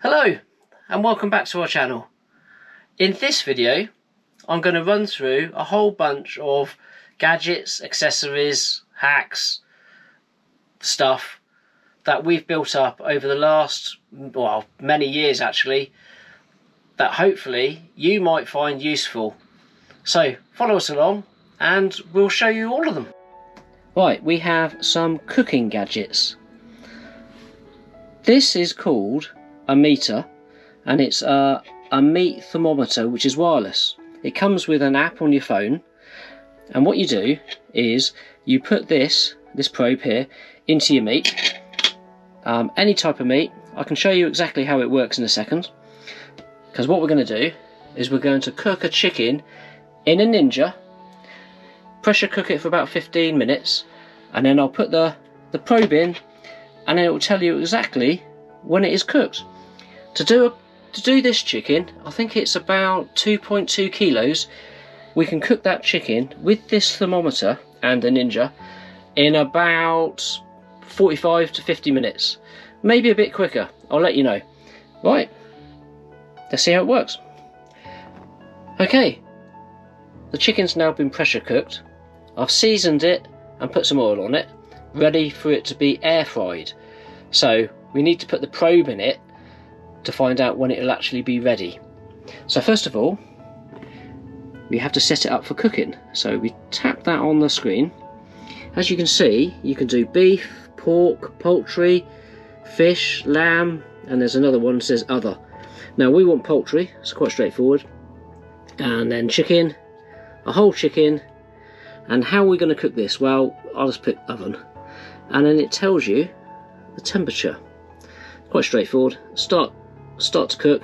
Hello and welcome back to our channel. In this video I'm going to run through a whole bunch of gadgets, accessories, hacks, stuff that we've built up over the last, well, many years actually, that hopefully you might find useful. So follow us along and we'll show you all of them. Right, we have some cooking gadgets. This is called a meter, and it's a meat thermometer which is wireless. It comes with an app on your phone, and what you do is you put this probe here into your meat, any type of meat. I can show you exactly how it works in a second, because what we're going to do is we're going to cook a chicken in a Ninja, pressure cook it for about 15 minutes, and then I'll put the probe in, and then it will tell you exactly when it is cooked. To do this chicken, I think it's about 2.2 kilos. We can cook that chicken with this thermometer and a Ninja in about 45 to 50 minutes. Maybe a bit quicker, I'll let you know. Right, let's see how it works. Okay, the chicken's now been pressure cooked. I've seasoned it and put some oil on it, ready for it to be air fried. So we need to put the probe in it to find out when it will actually be ready. So first of all, we have to set it up for cooking. So we tap that on the screen. As you can see, you can do beef, pork, poultry, fish, lamb, and there's another one that says other. Now we want poultry, it's quite straightforward. And then chicken, a whole chicken. And how are we going to cook this? Well, I'll just pick oven. And then it tells you the temperature. Quite straightforward. Start to cook,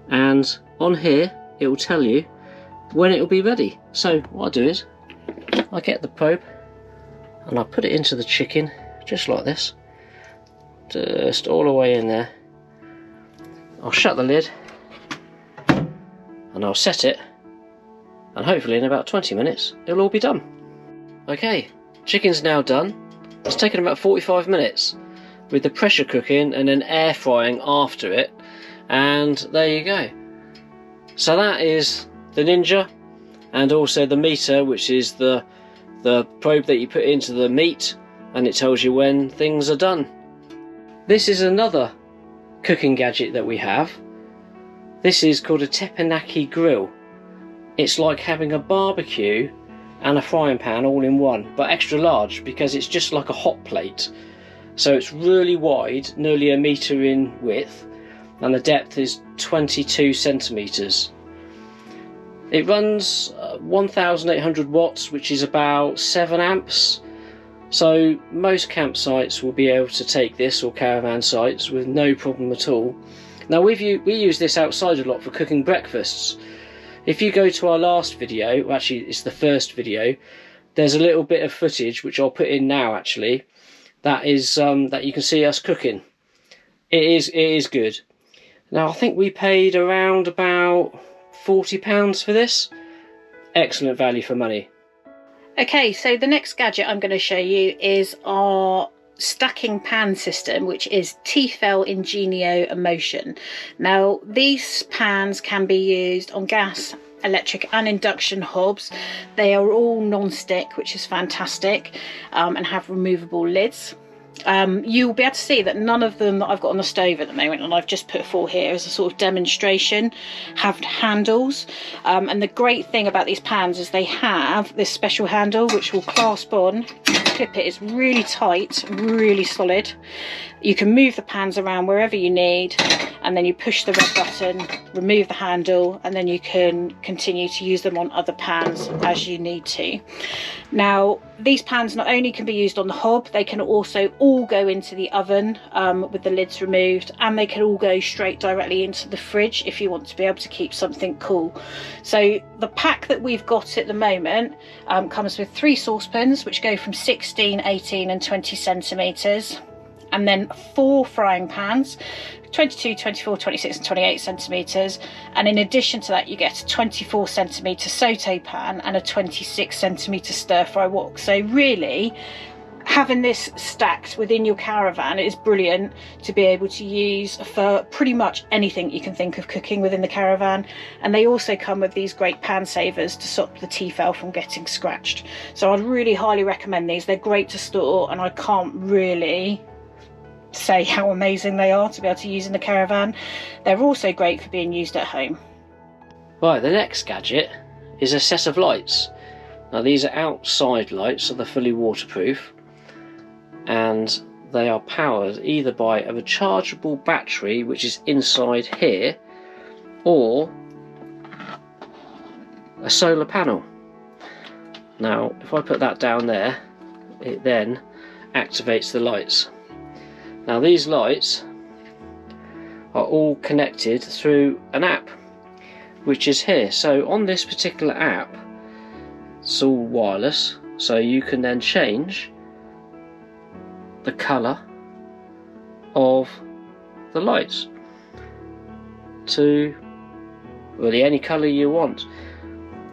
and on here it will tell you when it will be ready. So what I do is I get the probe and I put it into the chicken just like this, just all the way in there. I'll shut the lid and I'll set it, and hopefully in about 20 minutes it'll all be done. Okay, chicken's now done. It's taken about 45 minutes with the pressure cooking and then air frying after it, and there you go. So that is the Ninja, and also the meter, which is the probe that you put into the meat, and it tells you when things are done. This is another cooking gadget that we have. This is called a Tanaki Grill. It's like having a barbecue and a frying pan all in one, but extra large, because it's just like a hot plate. So it's really wide, nearly a metre in width, and the depth is 22 centimetres. It runs 1800 watts, which is about 7 amps. So most campsites will be able to take this, or caravan sites, with no problem at all. Now we use this outside a lot for cooking breakfasts. If you go to our last video, well, actually it's the first video, there's a little bit of footage which I'll put in now actually, that is that you can see us cooking. It is good. Now I think we paid around about £40 for this. Excellent value for money. Okay, so the next gadget I'm going to show you is our stacking pan system, which is Tefal Ingenio Emotion. Now these pans can be used on gas, electric and induction hobs. They are all non-stick, which is fantastic, and have removable lids. You'll be able to see that none of them that I've got on the stove at the moment, and I've just put 4 here as a sort of demonstration, have handles. And the great thing about these pans is they have this special handle which will clasp on. Clip it, it's really tight, really solid. You can move the pans around wherever you need, and then you push the red button, remove the handle, and then you can continue to use them on other pans as you need to. Now these pans not only can be used on the hob, they can also all go into the oven with the lids removed, and they can all go straight directly into the fridge if you want to be able to keep something cool. So the pack that we've got at the moment comes with 3 saucepans, which go from 16, 18 and 20 centimetres, and then 4 frying pans, 22, 24, 26 and 28 centimetres, and in addition to that you get a 24 centimetre saute pan and a 26 centimetre stir fry wok. So really having this stacked within your caravan is brilliant to be able to use for pretty much anything you can think of cooking within the caravan. And they also come with these great pan savers to stop the T-fal from getting scratched. So I'd really highly recommend these. They're great to store, and I can't really say how amazing they are to be able to use in the caravan. They're also great for being used at home. Right, the next gadget is a set of lights. Now these are outside lights, so they're fully waterproof, and they are powered either by a rechargeable battery, which is inside here, or a solar panel. Now if I put that down there, it then activates the lights. Now these lights are all connected through an app, which is here. So on this particular app, it's all wireless, so you can then change the colour of the lights to really any colour you want.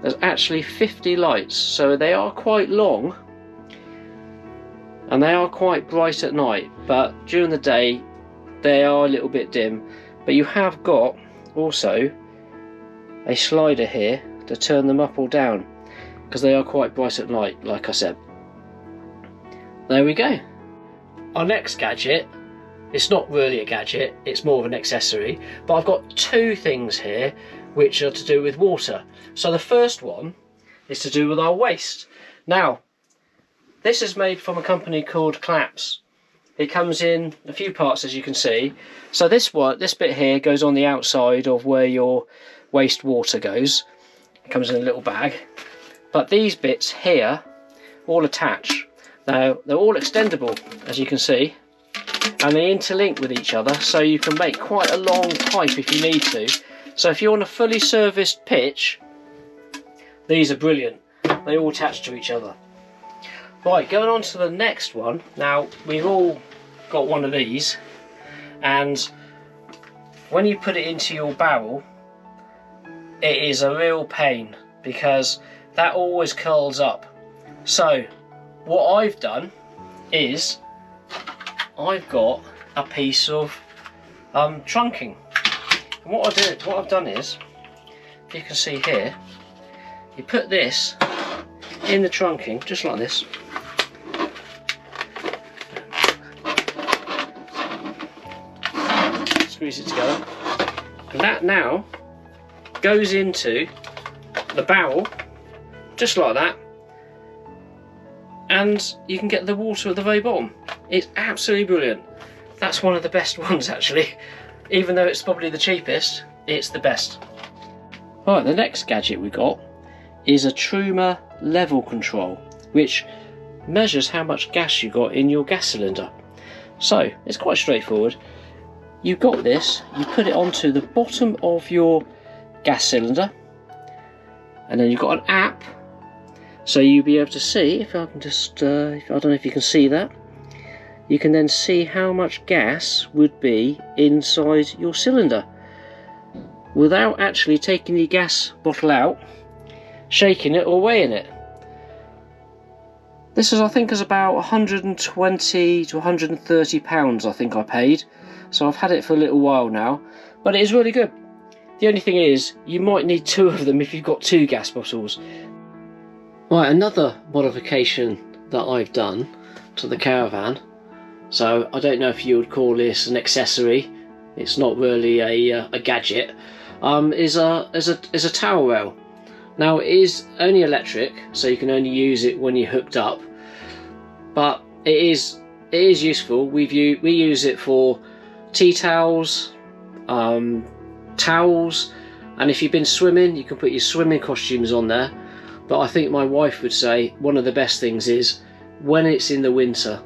There's actually 50 lights, so they are quite long and they are quite bright at night, but during the day they are a little bit dim. But you have got also a slider here to turn them up or down, because they are quite bright at night, like I said. There we go. Our next gadget, it's not really a gadget, it's more of an accessory, but I've got two things here which are to do with water. So the first one is to do with our waste. Now, this is made from a company called Claps. It comes in a few parts, as you can see. So this bit here goes on the outside of where your wastewater goes. It comes in a little bag. But these bits here all attach. Now they're all extendable, as you can see, and they interlink with each other, so you can make quite a long pipe if you need to. So if you're on a fully serviced pitch, these are brilliant. They all attach to each other. Right, going on to the next one. Now we've all got one of these, and when you put it into your barrel, it is a real pain because that always curls up. So what I've done is I've got a piece of trunking, and what I've done is, if you can see here, you put this in the trunking just like this, squeeze it together, and that now goes into the barrel just like that, and you can get the water at the very bottom. It's absolutely brilliant. That's one of the best ones actually. Even though it's probably the cheapest, it's the best. Right, the next gadget we got is a Truma level control, which measures how much gas you got in your gas cylinder. So it's quite straightforward. You've got this, you put it onto the bottom of your gas cylinder, and then you've got an app, so you'll be able to see, if I can just, I don't know if you can see that, you can then see how much gas would be inside your cylinder without actually taking the gas bottle out, shaking it or weighing it. This is, I think, is about 120 to 130 pounds I think I paid, so I've had it for a little while now, but it is really good. The only thing is, you might need two of them if you've got two gas bottles. Right, another modification that I've done to the Caravan, so I don't know if you would call this an accessory, it's not really a gadget, is a towel rail. Now it is only electric, so you can only use it when you're hooked up, but it is useful. We use it for tea towels, towels, and if you've been swimming, you can put your swimming costumes on there. But I think my wife would say one of the best things is when it's in the winter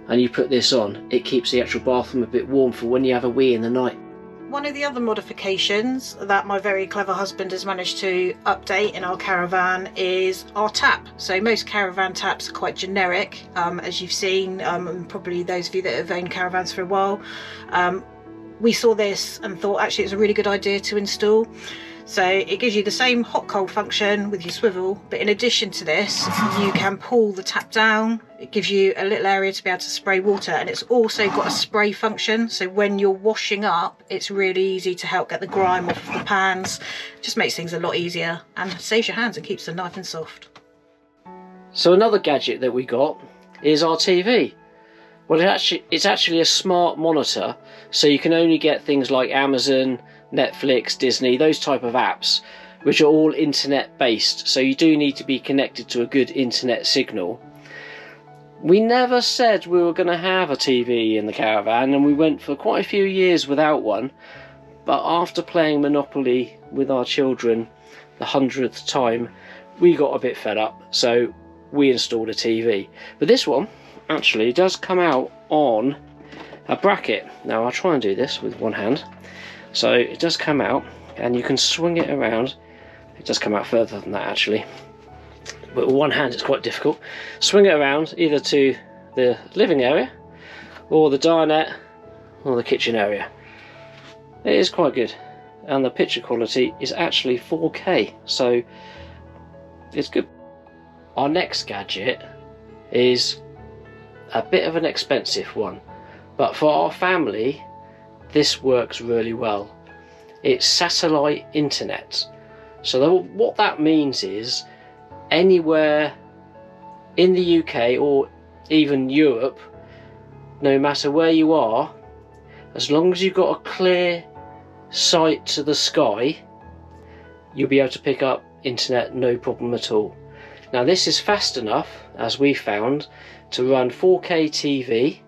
and you put this on, it keeps the actual bathroom a bit warm for when you have a wee in the night. One of the other modifications that my very clever husband has managed to update in our Caravan is our tap. So most Caravan taps are quite generic, as you've seen, and probably those of you that have owned Caravans for a while. We saw this and thought actually it's a really good idea to install. So it gives you the same hot cold function with your swivel, but in addition to this, you can pull the tap down. It gives you a little area to be able to spray water, and it's also got a spray function, so when you're washing up, it's really easy to help get the grime off of the pans. It just makes things a lot easier and saves your hands and keeps them nice and soft. So another gadget that we got is our TV. Well, it's actually a smart monitor, so you can only get things like Amazon, Netflix, Disney, those type of apps, which are all internet based, so you do need to be connected to a good internet signal. We never said we were going to have a TV in the caravan, and we went for quite a few years without one, but after playing Monopoly with our children the 100th time, we got a bit fed up, so we installed a TV. But this one actually does come out on a bracket. Now I'll try and do this with one hand. So it does come out and you can swing it around. It does come out further than that actually, but with one hand it's quite difficult. Swing it around either to the living area or the dinette or the kitchen area. It is quite good, and the picture quality is actually 4K, so it's good. Our next gadget is a bit of an expensive one, but for our family this works really well. It's satellite internet. So what that means is anywhere in the UK or even Europe, no matter where you are, as long as you've got a clear sight to the sky, you'll be able to pick up internet no problem at all. Now this is fast enough, as we found, to run 4K TV,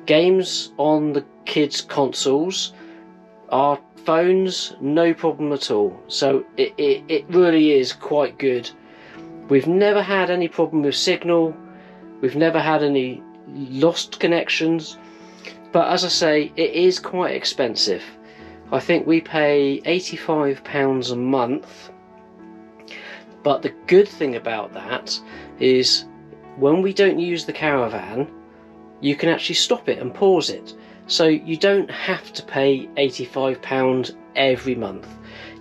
games on the kids' consoles, our phones, no problem at all. So it really is quite good. We've never had any problem with signal, we've never had any lost connections, but as I say, it is quite expensive. I think we pay £85 a month. But the good thing about that is when we don't use the caravan, you can actually stop it and pause it. So you don't have to pay £85 every month.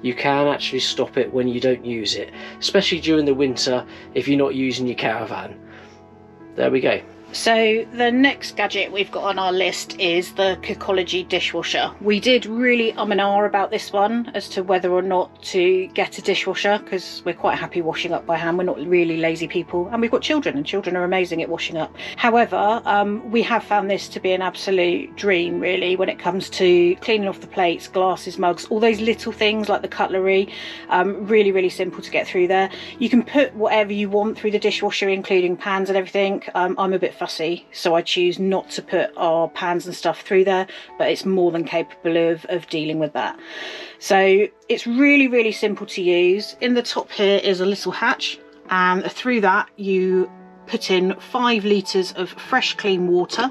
You can actually stop it when you don't use it, especially during the winter if you're not using your caravan. There we go. So the next gadget we've got on our list is the Cookology dishwasher. We did really and ah about this one as to whether or not to get a dishwasher, because we're quite happy washing up by hand. We're not really lazy people, and we've got children, and children are amazing at washing up. However, we have found this to be an absolute dream really when it comes to cleaning off the plates, glasses, mugs, all those little things like the cutlery. Really simple to get through there. You can put whatever you want through the dishwasher, including pans and everything. I'm a bit fussy, so I choose not to put our pans and stuff through there, but it's more than capable of dealing with that. So it's really simple to use. In the top here is a little hatch, and through that you put in 5 litres of fresh clean water.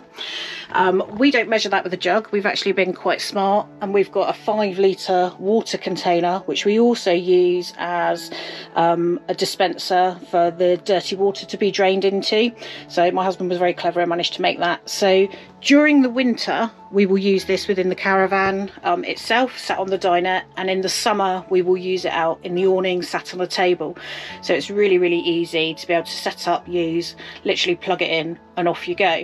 We don't measure that with a jug. We've actually been quite smart, and we've got a 5 litre water container which we also use as a dispenser for the dirty water to be drained into. So my husband was very clever and managed to make that. So during the winter we will use this within the caravan itself, sat on the dinette, and in the summer we will use it out in the awning, sat on a table. So it's really easy to be able to set up, use, literally plug it in and off you go.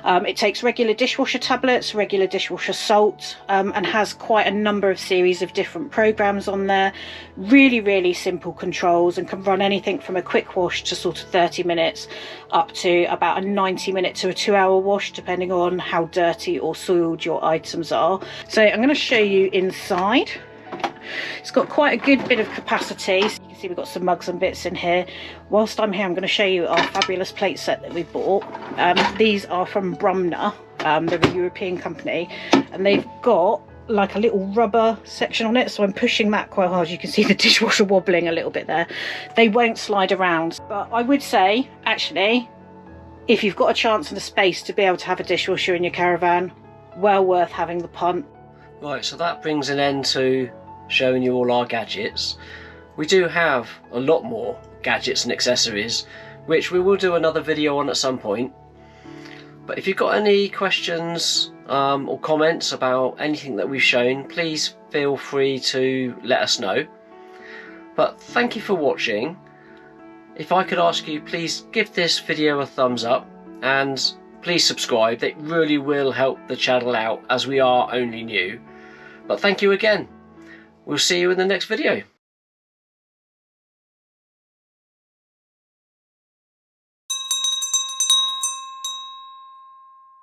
It takes regular dishwasher tablets, regular dishwasher salt, and has quite a number of series of different programs on there. Really simple controls, and can run anything from a quick wash to sort of 30 minutes up to about a 90-minute to a 2-hour wash, depending on how dirty or soiled your items are. So I'm going to show you inside. It's got quite a good bit of capacity. So you can see we've got some mugs and bits in here. Whilst I'm here, I'm going to show you our fabulous plate set that we bought. These are from Brumner. They're a European company, and they've got like a little rubber section on it, so I'm pushing that quite hard. You can see the dishwasher wobbling a little bit there. They won't slide around, but I would say actually, if you've got a chance and a space to be able to have a dishwasher in your caravan, well worth having the punt. Right, so that brings an end to showing you all our gadgets. We do have a lot more gadgets and accessories, which we will do another video on at some point. But if you've got any questions or comments about anything that we've shown, please feel free to let us know. But thank you for watching. If I could ask you, please give this video a thumbs up and please subscribe. It really will help the channel out as we are only new. But thank you again. We'll see you in the next video.